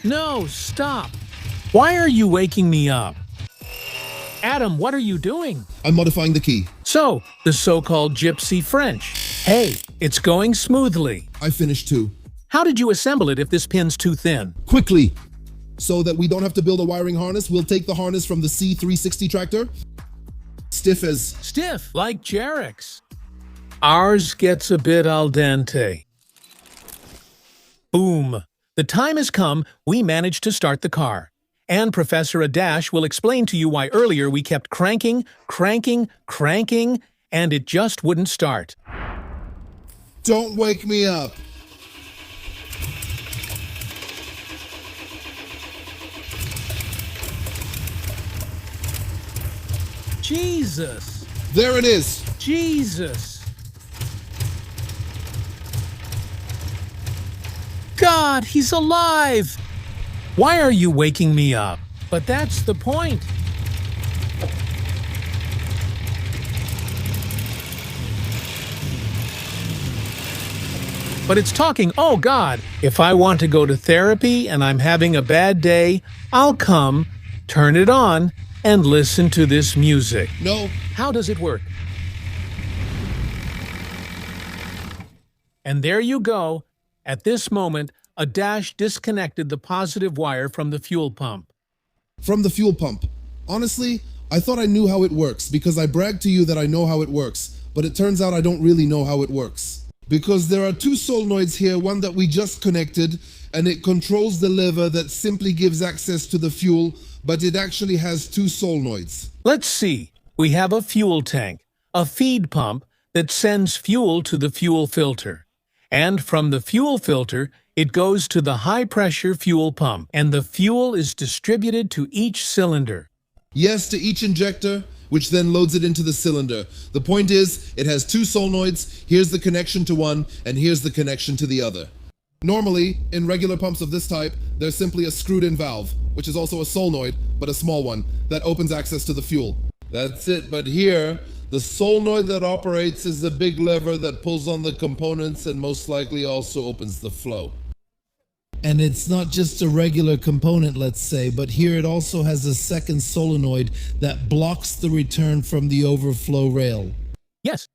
No, stop. Why are you waking me up? Adam, what are you doing? I'm modifying the key. So, the so-called gypsy French. Hey, it's going smoothly. I finished too. How did you assemble it if this pin's too thin? Quickly! So that we don't have to build a wiring harness, we'll take the harness from the C360 tractor. Stiff, like Gearbox. Ours gets a bit al dente. Boom. The time has come, we managed to start the car. And Professor Adash will explain to you why earlier we kept cranking, and it just wouldn't start. Don't wake me up. Jesus. There it is. Jesus. God, he's alive. Why are you waking me up? But that's the point. But it's talking, oh God, if I want to go to therapy and I'm having a bad day, I'll come, turn it on, and listen to this music. No. How does it work? And there you go. At this moment, Adash disconnected the positive wire from the fuel pump. From the fuel pump. Honestly, I thought I knew how it works because I bragged to you that I know how it works, but it turns out I don't really know how it works. Because there are two solenoids here, one that we just connected, and it controls the lever that simply gives access to the fuel, but it actually has two solenoids. Let's see. We have a fuel tank, a feed pump that sends fuel to the fuel filter. And from the fuel filter, it goes to the high-pressure fuel pump, and the fuel is distributed to each cylinder. Yes, to each injector, which then loads it into the cylinder. The point is, it has two solenoids, here's the connection to one, and here's the connection to the other. Normally, in regular pumps of this type, there's simply a screwed-in valve, which is also a solenoid, but a small one, that opens access to the fuel. That's it, but here, the solenoid that operates is the big lever that pulls on the components and most likely also opens the flow. And it's not just a regular component, let's say, but here it also has a second solenoid that blocks the return from the overflow rail. Yes.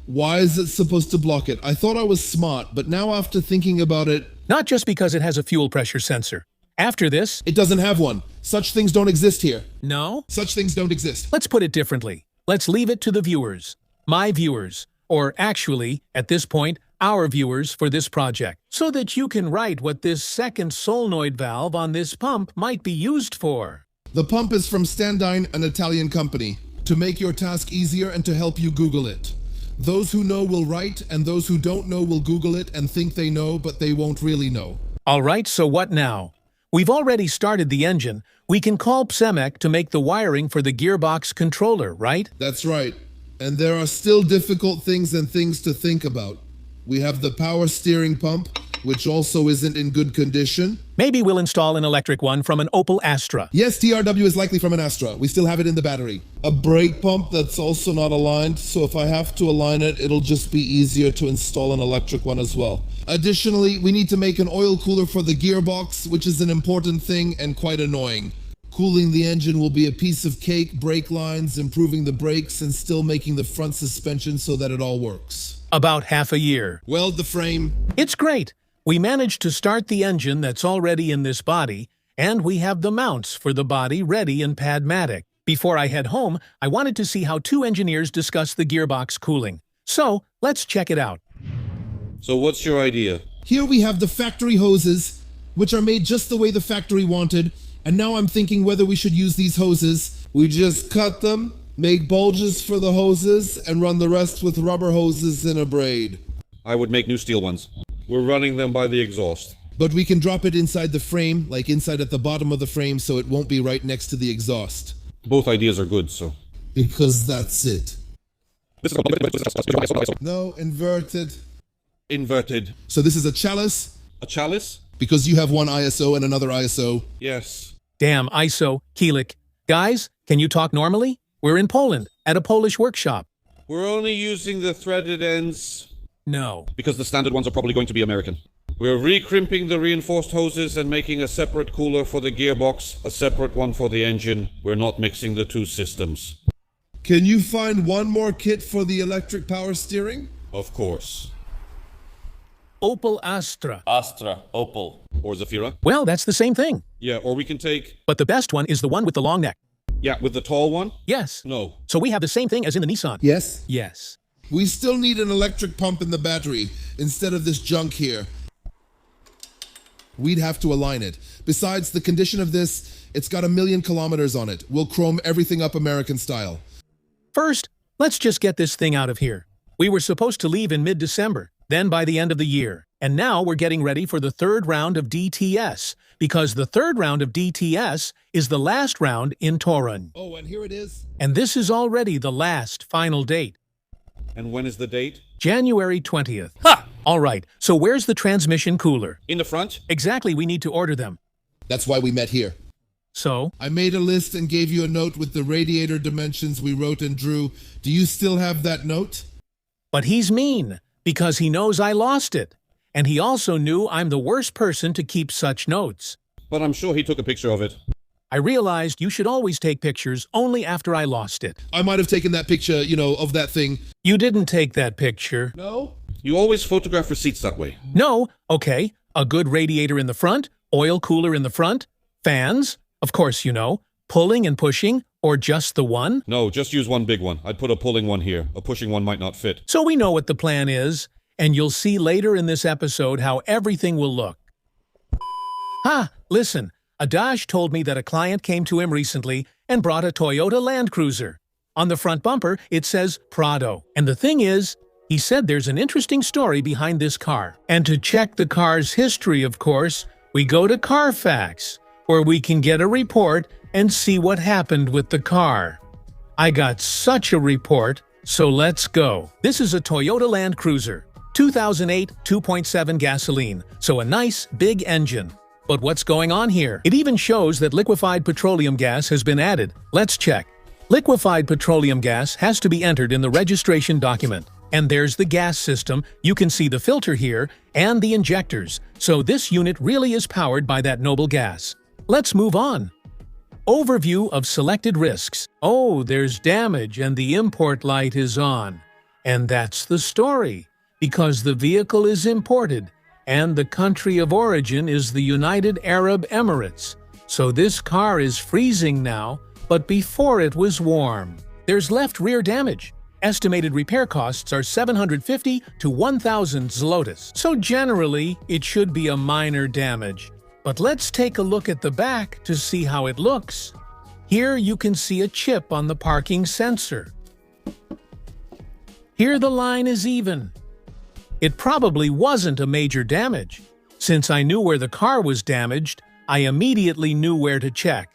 Why is it supposed to block it? I thought I was smart, but now after thinking about it... Not just because it has a fuel pressure sensor. After this... It doesn't have one. Such things don't exist here. No? Such things don't exist. Let's put it differently. Let's leave it to the viewers. My viewers. Or actually, at this point, our viewers for this project, so that you can write what this second solenoid valve on this pump might be used for. The pump is from Standine, an Italian company, to make your task easier and to help you Google it. Those who know will write, and those who don't know will Google it and think they know, but they won't really know. All right, so what now? We've already started the engine. We can call Pneumatic to make the wiring for the Gearbox controller, right? That's right. And there are still difficult things and things to think about. We have the power steering pump, which also isn't in good condition. Maybe we'll install an electric one from an Opel Astra. Yes, TRW is likely from an Astra. We still have it in the battery. A brake pump that's also not aligned, so if I have to align it, it'll just be easier to install an electric one as well. Additionally, we need to make an oil cooler for the gearbox, which is an important thing and quite annoying. Cooling the engine will be a piece of cake, brake lines, improving the brakes, and still making the front suspension so that it all works. About half a year. Weld the frame. It's great. We managed to start the engine that's already in this body, and we have the mounts for the body ready in Pneumatic. Before I head home, I wanted to see how two engineers discuss the gearbox cooling. So, let's check it out. So what's your idea? Here we have the factory hoses, which are made just the way the factory wanted, and now I'm thinking whether we should use these hoses. We just cut them, make bulges for the hoses, and run the rest with rubber hoses in a braid. I would make new steel ones. We're running them by the exhaust. But we can drop it inside the frame, like inside at the bottom of the frame, so it won't be right next to the exhaust. Both ideas are good, so... Because that's it. No, inverted. Inverted. So this is a chalice? A chalice? Because you have one ISO and another ISO. Yes. Damn, ISO, Kielik. Guys, can you talk normally? We're in Poland, at a Polish workshop. We're only using the threaded ends... No. Because the standard ones are probably going to be American. We're re-crimping the reinforced hoses and making a separate cooler for the gearbox, a separate one for the engine. We're not mixing the two systems. Can you find one more kit for the electric power steering? Of course. Opel Astra. Astra, Opel. Or Zafira? Well, that's the same thing. Yeah, or we can take... But the best one is the one with the long neck. Yeah, with the tall one? Yes. No. So we have the same thing as in the Nissan. Yes. Yes. We still need an electric pump in the battery instead of this junk here. We'd have to align it. Besides, the condition of this, it's got 1,000,000 kilometers on it. We'll chrome everything up American style. First, let's just get this thing out of here. We were supposed to leave in mid-December, then by the end of the year. And now we're getting ready for the third round of DTS, because the third round of DTS is the last round in Torun. Oh, and here it is. And this is already the last final date. And when is the date? January 20th. Ha! All right, so where's the transmission cooler? In the front? Exactly, we need to order them. That's why we met here. So, I made a list and gave you a note with the radiator dimensions we wrote and drew. Do you still have that note? but he's mean, because he knows I lost it. And he also knew I'm the worst person to keep such notes. But I'm sure he took a picture of it. I realized you should always take pictures only after I lost it. I might have taken that picture, of that thing. You didn't take that picture. No? You always photograph receipts that way. No, okay. A good radiator in the front, oil cooler in the front, fans, of course pulling and pushing, or just the one. No, just use one big one. I'd put a pulling one here. A pushing one might not fit. So we know what the plan is, and you'll see later in this episode how everything will look. Listen, Adash told me that a client came to him recently and brought a Toyota Land Cruiser. On the front bumper, it says Prado. And the thing is, he said there's an interesting story behind this car. And to check the car's history, of course, we go to Carfax, where we can get a report and see what happened with the car. I got such a report, so let's go. This is a Toyota Land Cruiser, 2008 2.7 gasoline, so a nice, big engine. But what's going on here? It even shows that liquefied petroleum gas has been added. Let's check. Liquefied petroleum gas has to be entered in the registration document. And there's the gas system. You can see the filter here and the injectors. So this unit really is powered by that noble gas. Let's move on. Overview of selected risks. Oh, there's damage and the import light is on. And that's the story, because the vehicle is imported. And the country of origin is the United Arab Emirates. So this car is freezing now, but before it was warm. There's left rear damage. Estimated repair costs are 750 to 1,000 zlotys. So generally, it should be a minor damage. But let's take a look at the back to see how it looks. Here you can see a chip on the parking sensor. Here the line is even. It probably wasn't a major damage. Since I knew where the car was damaged, I immediately knew where to check.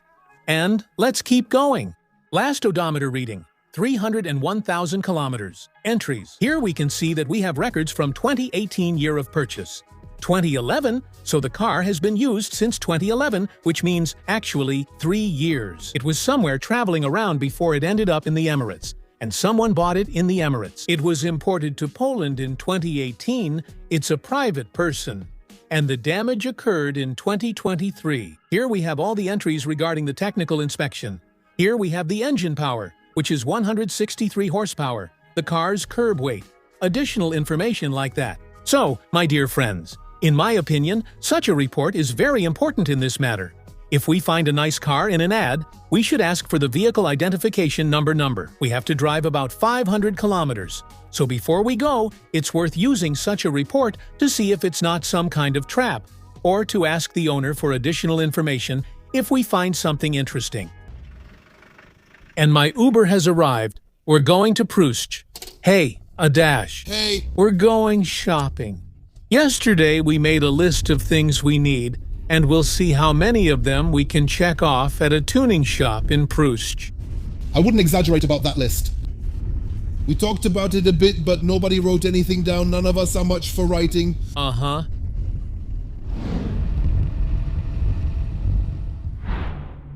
And let's keep going. Last odometer reading, 301,000 kilometers. Entries. Here we can see that we have records from 2018 year of purchase. 2011, so the car has been used since 2011, which means actually 3 years. It was somewhere traveling around before it ended up in the Emirates. And someone bought it in the Emirates. It was imported to Poland in 2018. It's a private person. And the damage occurred in 2023. Here we have all the entries regarding the technical inspection. Here we have the engine power, which is 163 horsepower, the car's curb weight, additional information like that. So, my dear friends, in my opinion, such a report is very important in this matter. If we find a nice car in an ad, we should ask for the vehicle identification number. We have to drive about 500 kilometers. So before we go, it's worth using such a report to see if it's not some kind of trap, or to ask the owner for additional information if we find something interesting. And my Uber has arrived. We're going to Pruscht. Hey, Adash. Hey. We're going shopping. Yesterday we made a list of things we need, and we'll see how many of them we can check off at a tuning shop in Pruscht. I wouldn't exaggerate about that list. We talked about it a bit, but nobody wrote anything down. None of us are much for writing.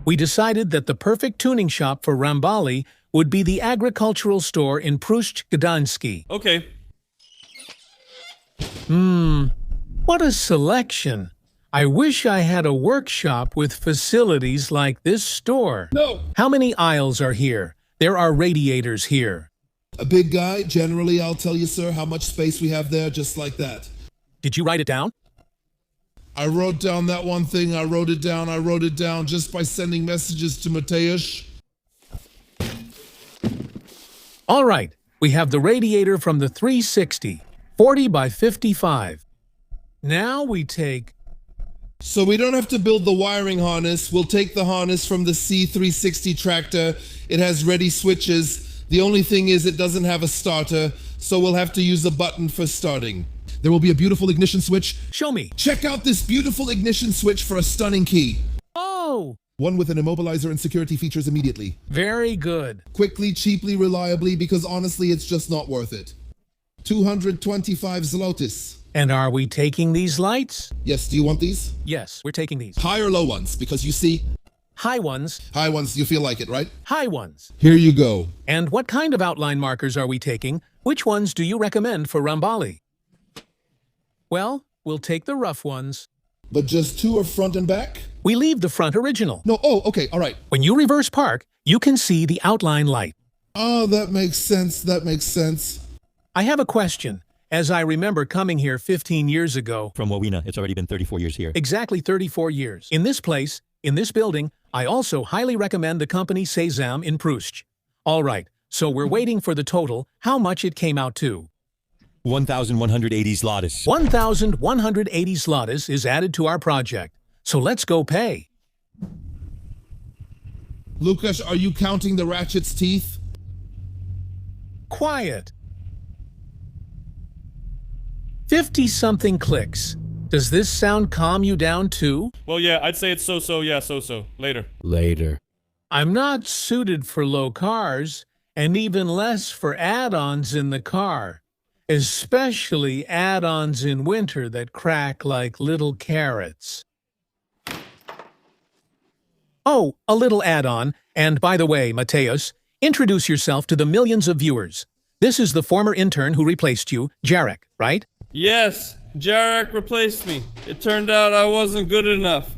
We decided that the perfect tuning shop for Rambalia would be the agricultural store in Pruszt Gdański. Okay. What a selection! I wish I had a workshop with facilities like this store. No! How many aisles are here? There are radiators here. A big guy, generally I'll tell you, sir, how much space we have there, just like that. Did you write it down? I wrote down that one thing, I wrote it down just by sending messages to Mateusz. All right, we have the radiator from the 360, 40 by 55. Now we take... So we don't have to build the wiring harness. We'll take the harness from the C360 tractor. It has ready switches. The only thing is it doesn't have a starter, so we'll have to use a button for starting. There will be a beautiful ignition switch. Show me. Check out this beautiful ignition switch for a stunning key. Oh! One with an immobilizer and security features immediately. Very good. Quickly, cheaply, reliably, because honestly, it's just not worth it. 225 zlotys. And are we taking these lights? Yes, do you want these? Yes, we're taking these. High or low ones? Because you see, High ones. high ones, you feel like it, right? High ones. Here you go. And what kind of outline markers are we taking? Which ones do you recommend for Rambalia? Well, we'll take the rough ones. But just two are front and back? We leave the front original. No, oh, okay, all right. When you reverse park, you can see the outline light. Oh, that makes sense, that makes sense. I have a question. As I remember coming here 15 years ago, From what we know, it's already been 34 years here. exactly 34 years, in this place, in this building, I also highly recommend the company Sezam in Pruszcz. All right, so we're waiting for the total, how much it came out to. 1,180 zlotys. 1,180 zlotys is added to our project, so let's go pay. Lukasz, are you counting the ratchet's teeth? Quiet. 50-something clicks. Does this sound calm you down too? Well, yeah, I'd say it's so-so, yeah, so-so. Later. Later. I'm not suited for low cars, and even less for add-ons in the car. Especially add-ons in winter that crack like little carrots. Oh, a little add-on, and by the way, Mateusz, introduce yourself to the millions of viewers. This is the former intern who replaced you, Jarek, right? Yes, Jarek replaced me. It turned out I wasn't good enough.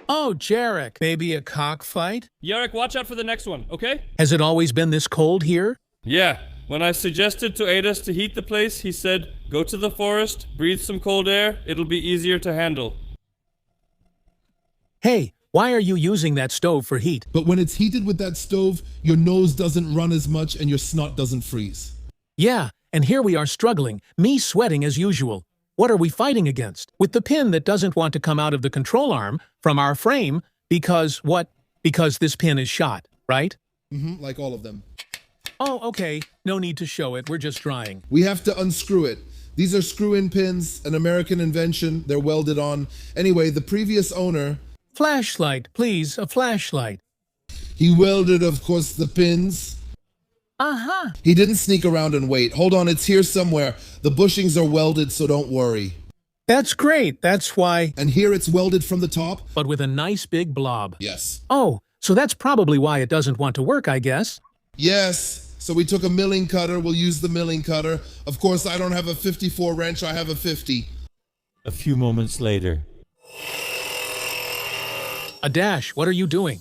Oh, Jarek, maybe a cockfight? Jarek, watch out for the next one, okay? Has it always been this cold here? Yeah, when I suggested to Adas to heat the place, he said, go to the forest, breathe some cold air, it'll be easier to handle. Hey, why are you using that stove for heat? But when it's heated with that stove, your nose doesn't run as much and your snot doesn't freeze. Yeah, and here we are struggling, me sweating as usual. What are we fighting against? With the pin that doesn't want to come out of the control arm from our frame because what? Because this pin is shot, right? Like all of them. Oh, okay. No need to show it. We're just drying. We have to unscrew it. These are screw-in pins, an American invention. They're welded on. Anyway, the previous owner, Flashlight, please, a flashlight. he welded, of course, the pins. Uh-huh. He didn't sneak around and wait. Hold on, it's here somewhere. The bushings are welded, so don't worry. That's great. That's why. And here it's welded from the top. But with a nice big blob. Yes. Oh, so that's probably why it doesn't want to work, I guess. Yes. So we took a milling cutter. We'll use the milling cutter. Of course, I don't have a 54 wrench. I have a 50. A few moments later. A dash, what are you doing?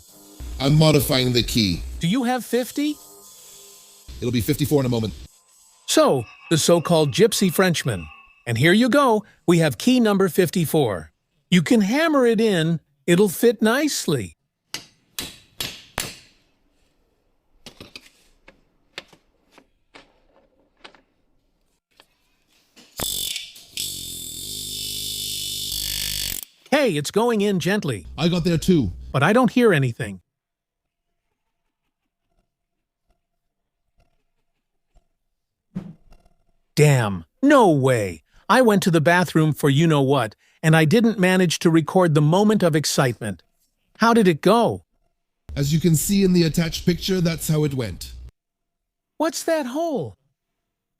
I'm modifying the key. Do you have 50? It'll be 54 in a moment. So, the so-called Gypsy Frenchman. And here you go. We have key number 54. You can hammer it in. It'll fit nicely. Hey, it's going in gently, I got there too. but I don't hear anything. Damn, no way. I went to the bathroom for you-know-what, and I didn't manage to record the moment of excitement. How did it go? As you can see in the attached picture, that's how it went. What's that hole?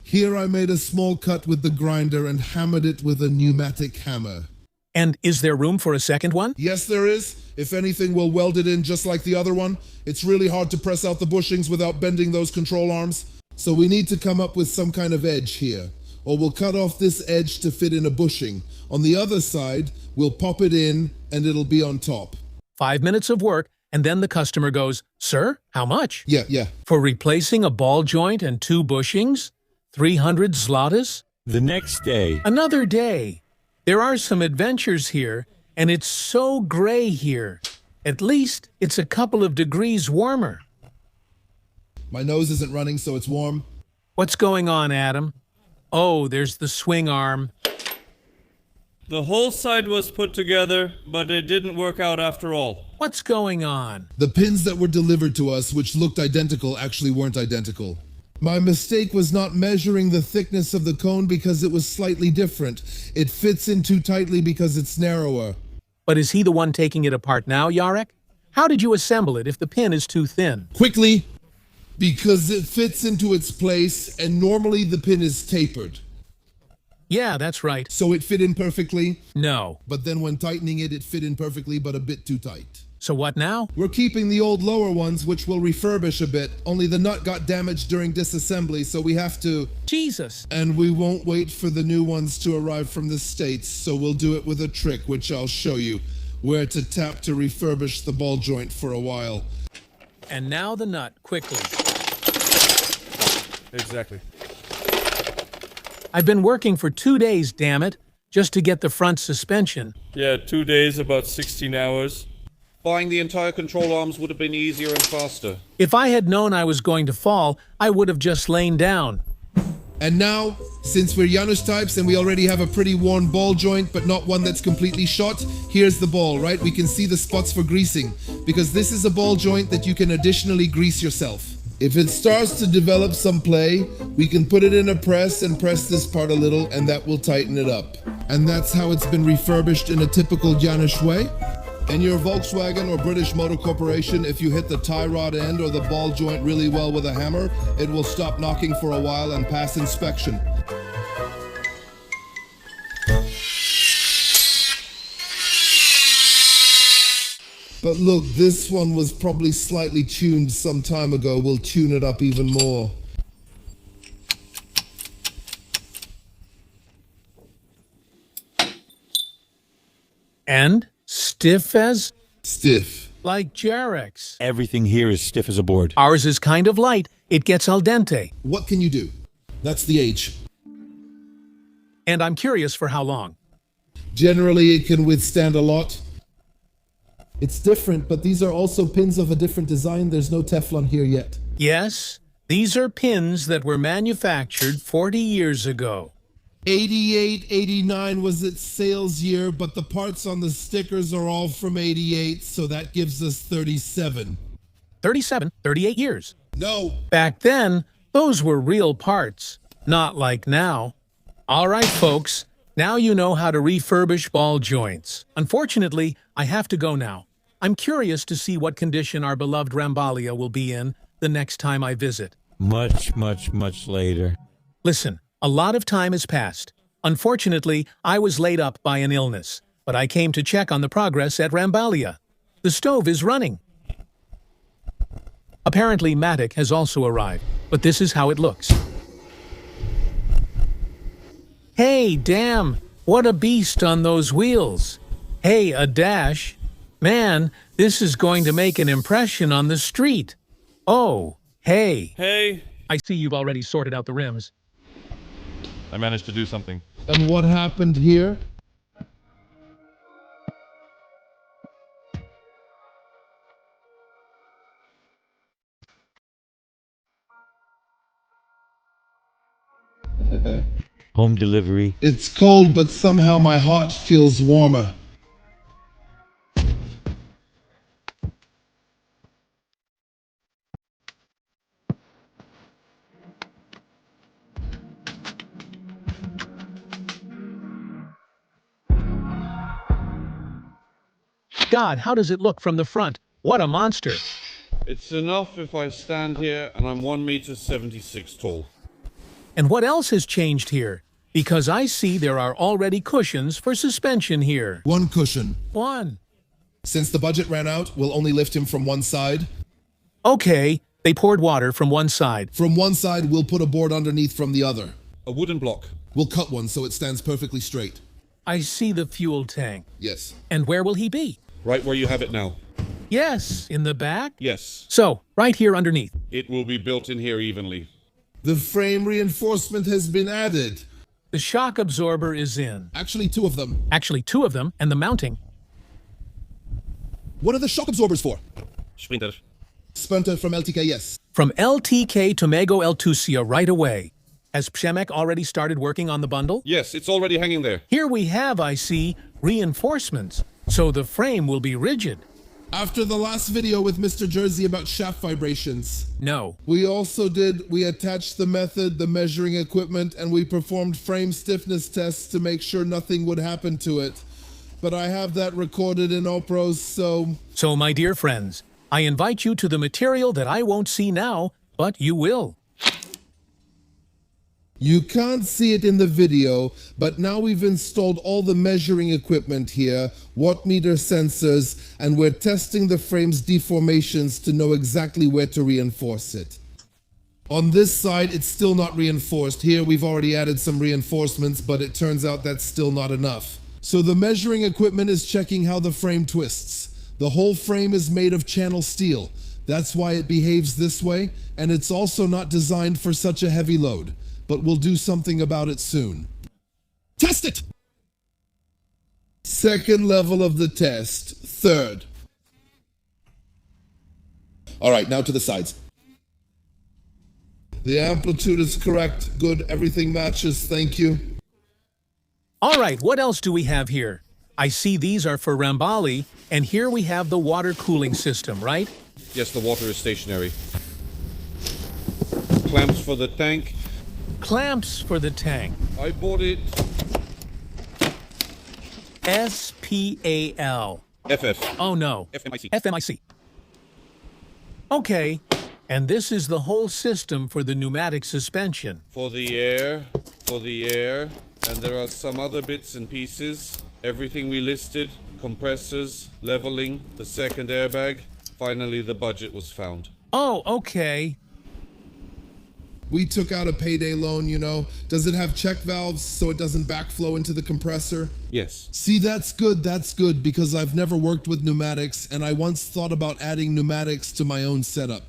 Here I made a small cut with the grinder and hammered it with a pneumatic hammer. And is there room for a second one? Yes, there is. If anything, we'll weld it in just like the other one. It's really hard to press out the bushings without bending those control arms. So we need to come up with some kind of edge here. or we'll cut off this edge to fit in a bushing. On the other side, we'll pop it in and it'll be on top. 5 minutes of work, and then the customer goes, "Sir, how much?" Yeah. For replacing a ball joint and 2 bushings? 300 zlotys? The next day. Another day. There are some adventures here, and it's so gray here. At least it's a couple of degrees warmer. My nose isn't running, so it's warm. What's going on, Adam? Oh, there's the swing arm. The whole side was put together, but it didn't work out after all. What's going on? The pins that were delivered to us, which looked identical, actually weren't identical. My mistake was not measuring the thickness of the cone because it was slightly different. It fits in too tightly because it's narrower. But is he the one taking it apart now, Yarek? How did you assemble it if the pin is too thin? Quickly, because it fits into its place, and normally the pin is tapered. Yeah, that's right. So it fit in perfectly, No. but then when tightening it, it fit in perfectly, but a bit too tight. So what now? We're keeping the old lower ones, which we'll refurbish a bit, only the nut got damaged during disassembly, so we have to... Jesus. And we won't wait for the new ones to arrive from the States, so we'll do it with a trick, which I'll show you, where to tap to refurbish the ball joint for a while. And now the nut, quickly. Exactly. I've been working for 2 days, damn it, just to get the front suspension. Yeah, 2 days, about 16 hours. Buying the entire control arms would have been easier and faster. If I had known I was going to fall, I would have just lain down. And now, since we're Janusz types and we already have a pretty worn ball joint, but not one that's completely shot, here's the ball, right? We can see the spots for greasing, because this is a ball joint that you can additionally grease yourself. If it starts to develop some play, we can put it in a press and press this part a little, and that will tighten it up. And that's how it's been refurbished in a typical Janusz way. In your Volkswagen or British Motor Corporation, if you hit the tie rod end or the ball joint really well with a hammer, it will stop knocking for a while and pass inspection. But look, this one was probably slightly tuned some time ago. We'll tune it up even more. And stiff as? Stiff. Like Jarek's. Everything here is stiff as a board. Ours is kind of light. It gets al dente. What can you do? That's the age. And I'm curious for how long. Generally, it can withstand a lot. It's different, but these are also pins of a different design. There's no Teflon here yet. Yes, these are pins that were manufactured 40 years ago. 88, 89 was its sales year, but the parts on the stickers are all from 88, so that gives us 37. 37, 38 years. No. Back then, those were real parts, not like now. All right, folks, now you know how to refurbish ball joints. Unfortunately, I have to go now. I'm curious to see what condition our beloved Rambalia will be in the next time I visit. Much later. Listen, a lot of time has passed. Unfortunately, I was laid up by an illness, but I came to check on the progress at Rambalia. The stove is running. Apparently, Pneumatic has also arrived, but this is how it looks. Hey, damn, what a beast on those wheels. Hey, a dash. Man, this is going to make an impression on the street. Oh, hey. Hey, I see you've already sorted out the rims. I managed to do something. And what happened here? Home delivery. It's cold, but somehow my heart feels warmer. God, how does it look from the front? What a monster. It's enough if I stand here and I'm 1.76 meters tall. And what else has changed here? Because I see there are already cushions for suspension here. One cushion. One. Since the budget ran out, we'll only lift him from one side. Okay, they poured water from one side. From one side, we'll put a board underneath from the other. A wooden block. We'll cut one so it stands perfectly straight. I see the fuel tank. Yes. And where will he be? Right where you have it now. Yes, in the back? Yes. So, right here underneath. It will be built in here evenly. The frame reinforcement has been added. The shock absorber is in. Actually, two of them. Actually, two of them, and the mounting. What are the shock absorbers for? Sprinter. Sprinter from LTK, yes. From LTK to Mego Eltusia right away. Has Przemek already started working on the bundle? Yes, it's already hanging there. Here we have, I see, reinforcements. So the frame will be rigid. After the last video with Mr. Jersey about shaft vibrations, No. we attached the method, the measuring equipment, and we performed frame stiffness tests to make sure nothing would happen to it. But I have that recorded in Opros, so... So, my dear friends, I invite you to the material that I won't see now, but you will. You can't see it in the video, but now we've installed all the measuring equipment here, watt meter sensors, and we're testing the frame's deformations to know exactly where to reinforce it. On this side, it's still not reinforced. Here, we've already added some reinforcements, but it turns out that's still not enough. So the measuring equipment is checking how the frame twists. The whole frame is made of channel steel. That's why it behaves this way, and it's also not designed for such a heavy load. But we'll do something about it soon. Test it! Second level of the test. Third. All right, now to the sides. The amplitude is correct. Good, everything matches. Thank you. All right, what else do we have here? I see these are for Rambalia, and here we have the water cooling system, right? Yes, the water is stationary. Clamps for the tank. Clamps for the tank. I bought it. SPAL. FF. Oh no. FMIC. FMIC. Okay, and this is the whole system for the pneumatic suspension. For the air, and there are some other bits and pieces. Everything we listed, compressors, leveling, the second airbag. Finally, the budget was found. Oh, okay. We took out a payday loan, you know. Does it have check valves so it doesn't backflow into the compressor? Yes. See, that's good, because I've never worked with pneumatics, and I once thought about adding pneumatics to my own setup.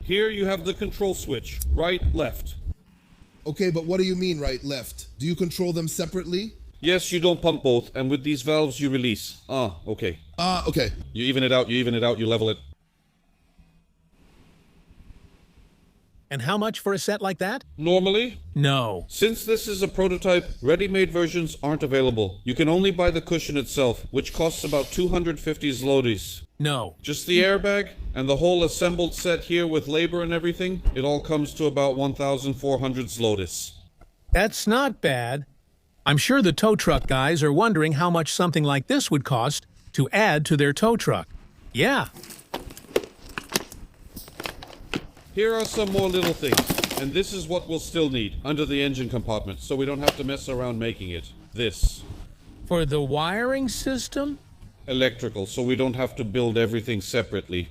Here you have the control switch. Right, left. Okay, but what do you mean right, left? Do you control them separately? Yes, you don't pump both, and with these valves you release. Okay. Okay. You even it out, you level it. And how much for a set like that? Normally, No. since this is a prototype, ready-made versions aren't available. You can only buy the cushion itself, which costs about 250 zlotys. No. Just the airbag and the whole assembled set here with labor and everything, it all comes to about 1,400 zlotys. That's not bad. I'm sure the tow truck guys are wondering how much something like this would cost to add to their tow truck. Yeah. Here are some more little things, and this is what we'll still need under the engine compartment, so we don't have to mess around making it. This. For the wiring system? Electrical, so we don't have to build everything separately.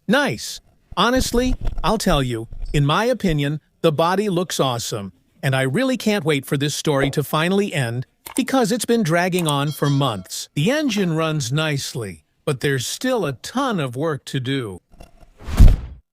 Nice. Honestly, I'll tell you, in my opinion, the body looks awesome, and I really can't wait for this story to finally end because it's been dragging on for months. The engine runs nicely, but there's still a ton of work to do.